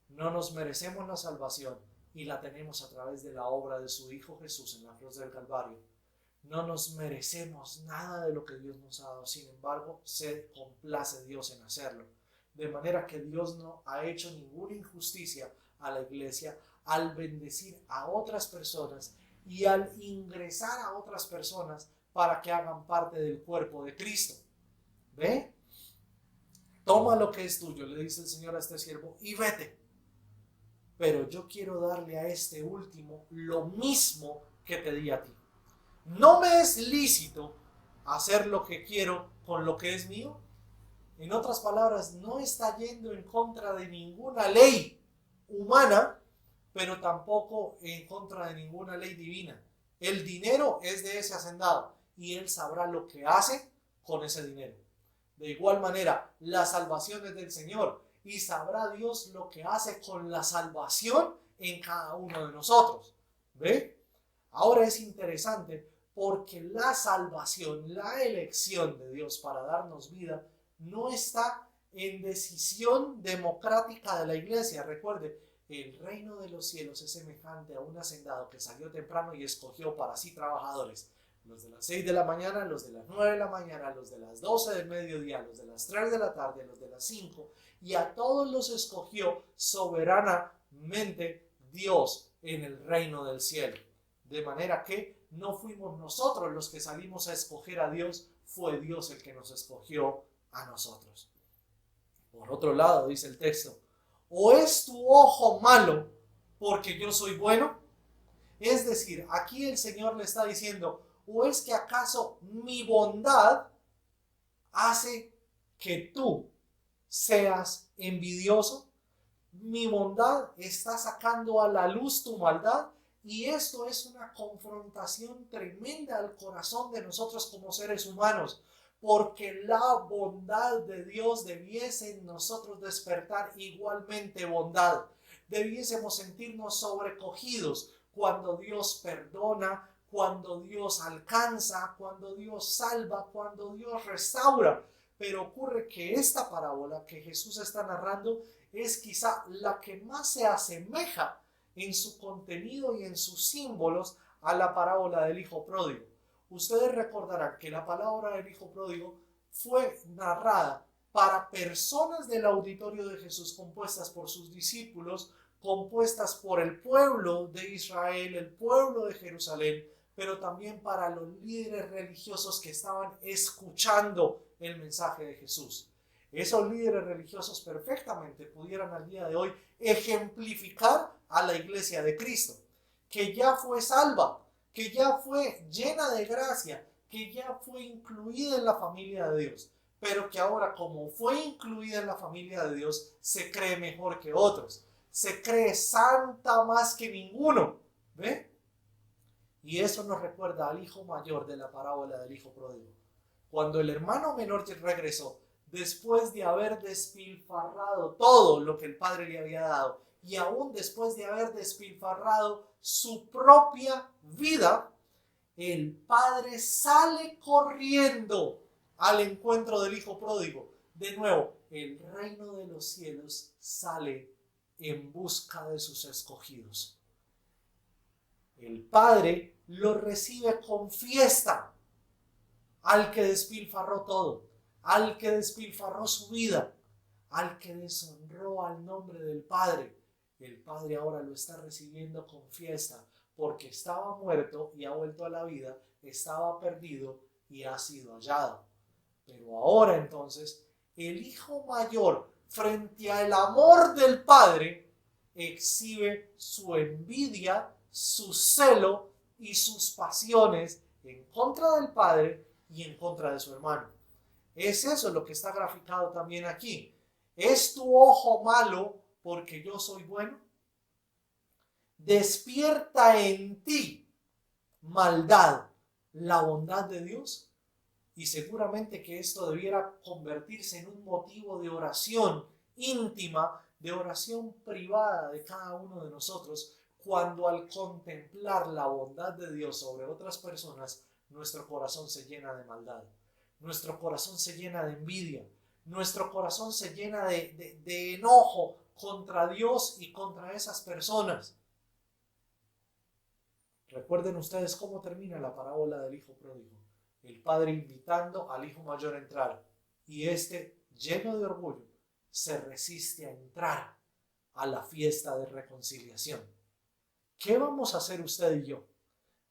No nos merecemos la salvación y la tenemos a través de la obra de su Hijo Jesús en la cruz del Calvario. No nos merecemos nada de lo que Dios nos ha dado, sin embargo, se complace Dios en hacerlo. De manera que Dios no ha hecho ninguna injusticia a la iglesia al bendecir a otras personas y al ingresar a otras personas para que hagan parte del cuerpo de Cristo. ¿Ve? Toma lo que es tuyo, le dice el Señor a este siervo, y vete. Pero yo quiero darle a este último lo mismo que te di a ti. ¿No me es lícito hacer lo que quiero con lo que es mío? En otras palabras, no está yendo en contra de ninguna ley humana, pero tampoco en contra de ninguna ley divina. El dinero es de ese hacendado y él sabrá lo que hace con ese dinero. De igual manera, la salvación es del Señor y sabrá Dios lo que hace con la salvación en cada uno de nosotros. ¿Ve? Ahora es interesante porque la salvación, la elección de Dios para darnos vida, no está en decisión democrática de la iglesia. Recuerde, el reino de los cielos es semejante a un hacendado que salió temprano y escogió para sí trabajadores. Los de las 6 de la mañana, los de las 9 de la mañana, los de las 12 del mediodía, los de las 3 de la tarde, los de las 5, y a todos los escogió soberanamente Dios en el reino del cielo. De manera que no fuimos nosotros los que salimos a escoger a Dios, fue Dios el que nos escogió a nosotros. Por otro lado, dice el texto, ¿o es tu ojo malo porque yo soy bueno? Es decir, aquí el Señor le está diciendo, ¿o es que acaso mi bondad hace que tú seas envidioso? Mi bondad está sacando a la luz tu maldad, y esto es una confrontación tremenda al corazón de nosotros como seres humanos, porque la bondad de Dios debiese en nosotros despertar igualmente bondad. Debiésemos sentirnos sobrecogidos cuando Dios perdona, cuando Dios alcanza, cuando Dios salva, cuando Dios restaura. Pero ocurre que esta parábola que Jesús está narrando es quizá la que más se asemeja en su contenido y en sus símbolos a la parábola del hijo pródigo. Ustedes recordarán que la parábola del hijo pródigo fue narrada para personas del auditorio de Jesús, compuestas por sus discípulos, compuestas por el pueblo de Israel, el pueblo de Jerusalén, pero también para los líderes religiosos que estaban escuchando el mensaje de Jesús. Esos líderes religiosos perfectamente pudieran al día de hoy ejemplificar a la iglesia de Cristo, que ya fue salva, que ya fue llena de gracia, que ya fue incluida en la familia de Dios, pero que ahora, como fue incluida en la familia de Dios, se cree mejor que otros, se cree santa más que ninguno, ¿ve? Y eso nos recuerda al hijo mayor de la parábola del hijo pródigo. Cuando el hermano menor regresó, después de haber despilfarrado todo lo que el padre le había dado, y aún después de haber despilfarrado su propia vida, el padre sale corriendo al encuentro del hijo pródigo. De nuevo, el reino de los cielos sale en busca de sus escogidos. El padre lo recibe con fiesta al que despilfarró todo, al que despilfarró su vida, al que deshonró al nombre del Padre. El Padre ahora lo está recibiendo con fiesta, porque estaba muerto y ha vuelto a la vida, estaba perdido y ha sido hallado. Pero ahora entonces, el hijo mayor, frente al amor del Padre, exhibe su envidia, su celo y sus pasiones en contra del Padre y en contra de su hermano. Es eso lo que está graficado también aquí. ¿Es tu ojo malo porque yo soy bueno? ¿Despierta en ti maldad la bondad de Dios? Y seguramente que esto debiera convertirse en un motivo de oración íntima, de oración privada de cada uno de nosotros, cuando al contemplar la bondad de Dios sobre otras personas, nuestro corazón se llena de maldad, nuestro corazón se llena de envidia, nuestro corazón se llena de enojo contra Dios y contra esas personas. Recuerden ustedes cómo termina la parábola del hijo pródigo. El padre invitando al hijo mayor a entrar, y este, lleno de orgullo, se resiste a entrar a la fiesta de reconciliación. ¿Qué vamos a hacer usted y yo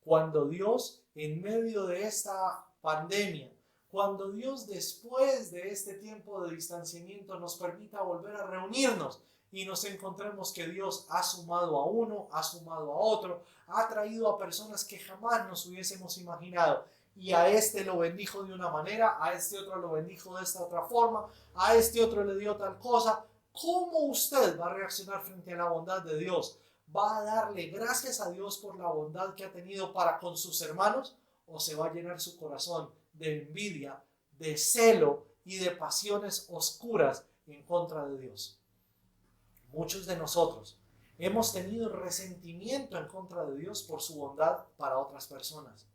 cuando Dios, en medio de esta pandemia, cuando Dios, después de este tiempo de distanciamiento, nos permita volver a reunirnos y nos encontremos que Dios ha sumado a uno, ha sumado a otro, ha traído a personas que jamás nos hubiésemos imaginado, y a este lo bendijo de una manera, a este otro lo bendijo de esta otra forma, a este otro le dio tal cosa? ¿Cómo usted va a reaccionar frente a la bondad de Dios? ¿Va a darle gracias a Dios por la bondad que ha tenido para con sus hermanos? ¿O se va a llenar su corazón de envidia, de celo y de pasiones oscuras en contra de Dios? Muchos de nosotros hemos tenido resentimiento en contra de Dios por su bondad para otras personas.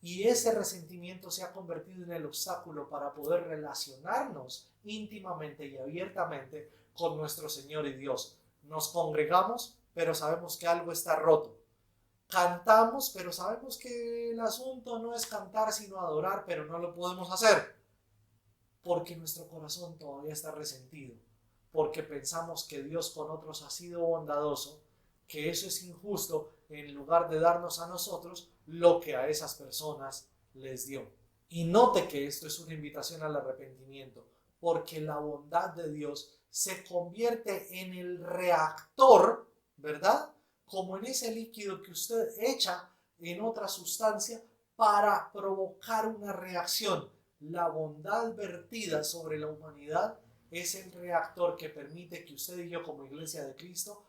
Y ese resentimiento se ha convertido en el obstáculo para poder relacionarnos íntimamente y abiertamente con nuestro Señor y Dios. Nos congregamos, pero sabemos que algo está roto. Cantamos, pero sabemos que el asunto no es cantar sino adorar, pero no lo podemos hacer porque nuestro corazón todavía está resentido, porque pensamos que Dios con otros ha sido bondadoso, que eso es injusto en lugar de darnos a nosotros lo que a esas personas les dio. Y note que esto es una invitación al arrepentimiento, porque la bondad de Dios se convierte en el reactor, ¿verdad? Como en ese líquido que usted echa en otra sustancia para provocar una reacción. La bondad vertida sobre la humanidad es el reactor que permite que usted y yo como Iglesia de Cristo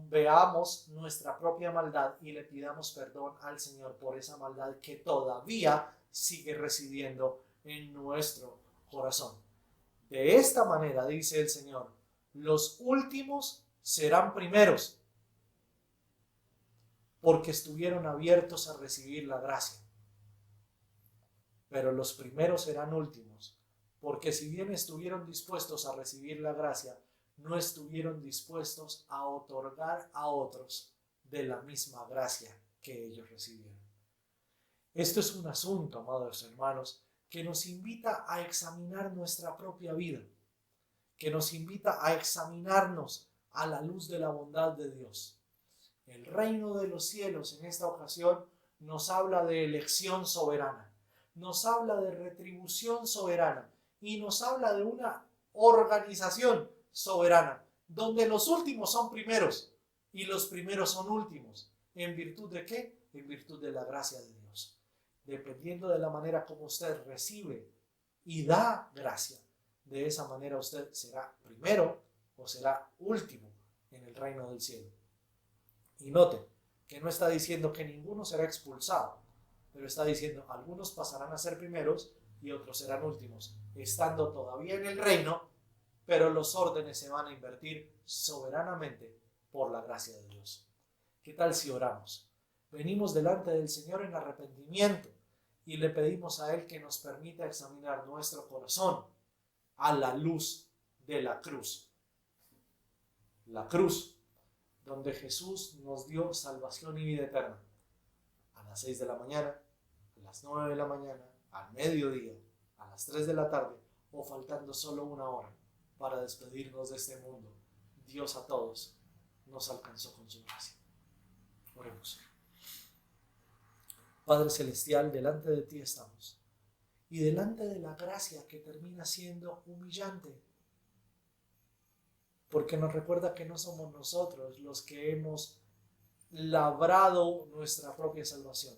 veamos nuestra propia maldad y le pidamos perdón al Señor por esa maldad que todavía sigue residiendo en nuestro corazón. De esta manera, dice el Señor, los últimos serán primeros porque estuvieron abiertos a recibir la gracia. Pero los primeros serán últimos, porque si bien estuvieron dispuestos a recibir la gracia, no estuvieron dispuestos a otorgar a otros de la misma gracia que ellos recibieron. Esto es un asunto, amados hermanos, que nos invita a examinar nuestra propia vida, que nos invita a examinarnos a la luz de la bondad de Dios. El reino de los cielos en esta ocasión nos habla de elección soberana, nos habla de retribución soberana y nos habla de una organización soberana, donde los últimos son primeros y los primeros son últimos. ¿En virtud de qué? En virtud de la gracia de Dios. Dependiendo de la manera como usted recibe y da gracia, de esa manera usted será primero o será último en el reino del cielo. Y noten que no está diciendo que ninguno será expulsado, pero está diciendo algunos pasarán a ser primeros y otros serán últimos, estando todavía en el reino, pero los órdenes se van a invertir soberanamente por la gracia de Dios. ¿Qué tal si oramos? Venimos delante del Señor en arrepentimiento y le pedimos a Él que nos permita examinar nuestro corazón a la luz de la cruz. La cruz donde Jesús nos dio salvación y vida eterna. A las 6 de la mañana, a las 9 de la mañana, al mediodía, a las 3 de la tarde o faltando solo una hora para despedirnos de este mundo. Dios a todos nos alcanzó con su gracia. Oremos. Padre Celestial, delante de ti estamos y delante de la gracia que termina siendo humillante, porque nos recuerda que no somos nosotros los que hemos labrado nuestra propia salvación.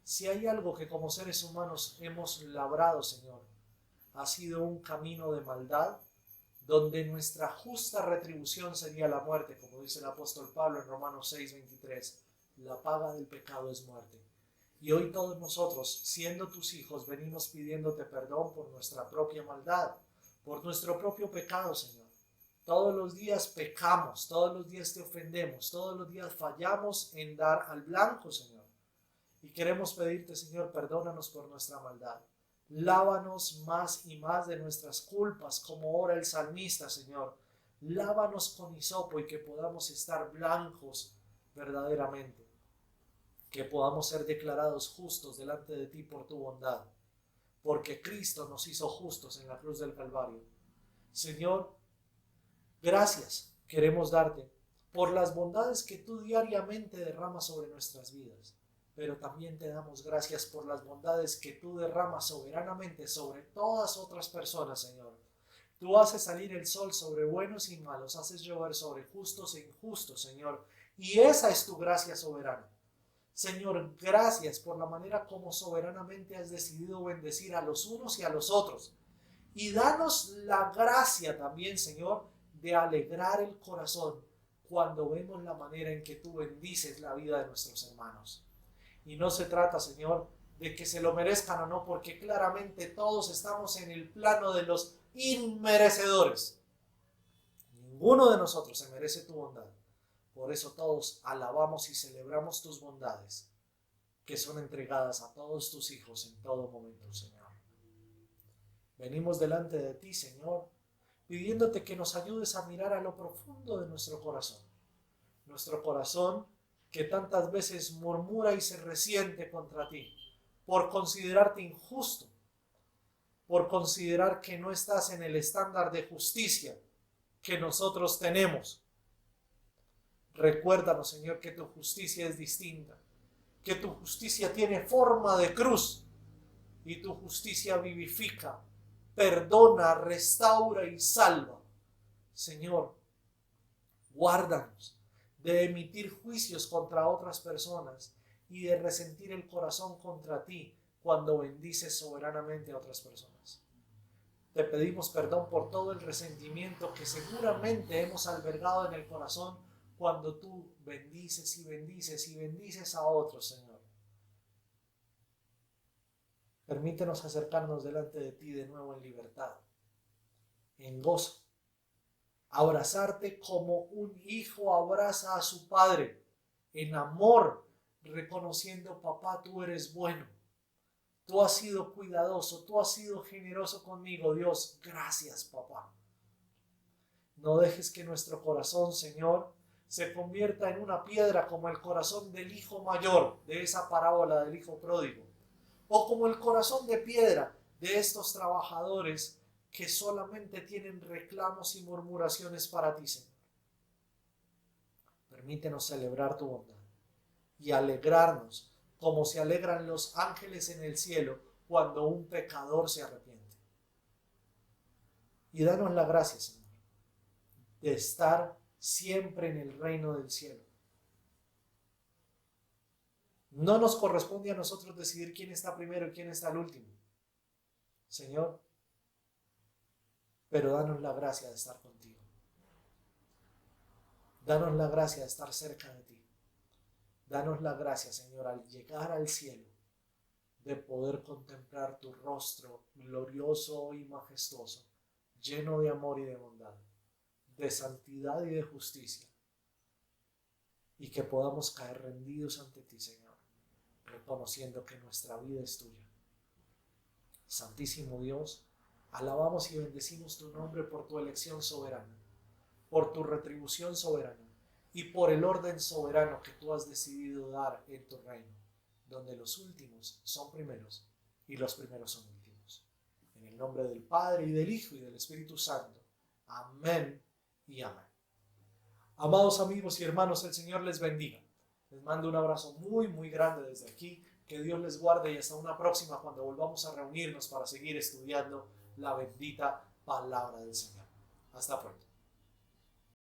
Si hay algo que como seres humanos hemos labrado, Señor, ha sido un camino de maldad, donde nuestra justa retribución sería la muerte, como dice el apóstol Pablo en Romanos 6:23. La paga del pecado es muerte. Y hoy todos nosotros, siendo tus hijos, venimos pidiéndote perdón por nuestra propia maldad, por nuestro propio pecado, Señor. Todos los días pecamos, todos los días te ofendemos, todos los días fallamos en dar al blanco, Señor. Y queremos pedirte, Señor, perdónanos por nuestra maldad. Lávanos más y más de nuestras culpas, como ora el salmista, Señor. Lávanos con hisopo y que podamos estar blancos verdaderamente. Que podamos ser declarados justos delante de ti por tu bondad. Porque Cristo nos hizo justos en la cruz del Calvario. Señor, gracias queremos darte por las bondades que tú diariamente derramas sobre nuestras vidas, pero también te damos gracias por las bondades que tú derramas soberanamente sobre todas otras personas, Señor. Tú haces salir el sol sobre buenos y malos, haces llover sobre justos e injustos, Señor, y esa es tu gracia soberana. Señor, gracias por la manera como soberanamente has decidido bendecir a los unos y a los otros. Y danos la gracia también, Señor, de alegrar el corazón cuando vemos la manera en que tú bendices la vida de nuestros hermanos. Y no se trata, Señor, de que se lo merezcan o no, porque claramente todos estamos en el plano de los inmerecedores. Ninguno de nosotros se merece tu bondad. Por eso todos alabamos y celebramos tus bondades, que son entregadas a todos tus hijos en todo momento, Señor. Venimos delante de ti, Señor, pidiéndote que nos ayudes a mirar a lo profundo de nuestro corazón. Nuestro corazón que tantas veces murmura y se resiente contra ti por considerarte injusto, por considerar que no estás en el estándar de justicia que nosotros tenemos. Recuérdanos, Señor, que tu justicia es distinta, que tu justicia tiene forma de cruz y tu justicia vivifica, perdona, restaura y salva. Señor, guárdanos de emitir juicios contra otras personas y de resentir el corazón contra ti cuando bendices soberanamente a otras personas. Te pedimos perdón por todo el resentimiento que seguramente hemos albergado en el corazón cuando tú bendices y bendices y bendices a otros, Señor. Permítenos acercarnos delante de ti de nuevo en libertad, en gozo. Abrazarte como un hijo abraza a su padre, en amor, reconociendo, papá, tú eres bueno. Tú has sido cuidadoso, tú has sido generoso conmigo, Dios. Gracias, papá. No dejes que nuestro corazón, Señor, se convierta en una piedra como el corazón del hijo mayor de esa parábola del hijo pródigo, o como el corazón de piedra de estos trabajadores que solamente tienen reclamos y murmuraciones para ti, Señor. Permítenos celebrar tu bondad y alegrarnos como se alegran los ángeles en el cielo cuando un pecador se arrepiente. Y danos la gracia, Señor, de estar siempre en el reino del cielo. No nos corresponde a nosotros decidir quién está primero y quién está al último, Señor, pero danos la gracia de estar contigo. Danos la gracia de estar cerca de ti. Danos la gracia, Señor, al llegar al cielo, de poder contemplar tu rostro glorioso y majestuoso, lleno de amor y de bondad, de santidad y de justicia, y que podamos caer rendidos ante ti, Señor, reconociendo que nuestra vida es tuya. Santísimo Dios, alabamos y bendecimos tu nombre por tu elección soberana, por tu retribución soberana y por el orden soberano que tú has decidido dar en tu reino, donde los últimos son primeros y los primeros son últimos. En el nombre del Padre y del Hijo y del Espíritu Santo. Amén y amén. Amados amigos y hermanos, el Señor les bendiga. Les mando un abrazo muy, muy grande desde aquí. Que Dios les guarde y hasta una próxima cuando volvamos a reunirnos para seguir estudiando la bendita palabra del Señor. Hasta pronto.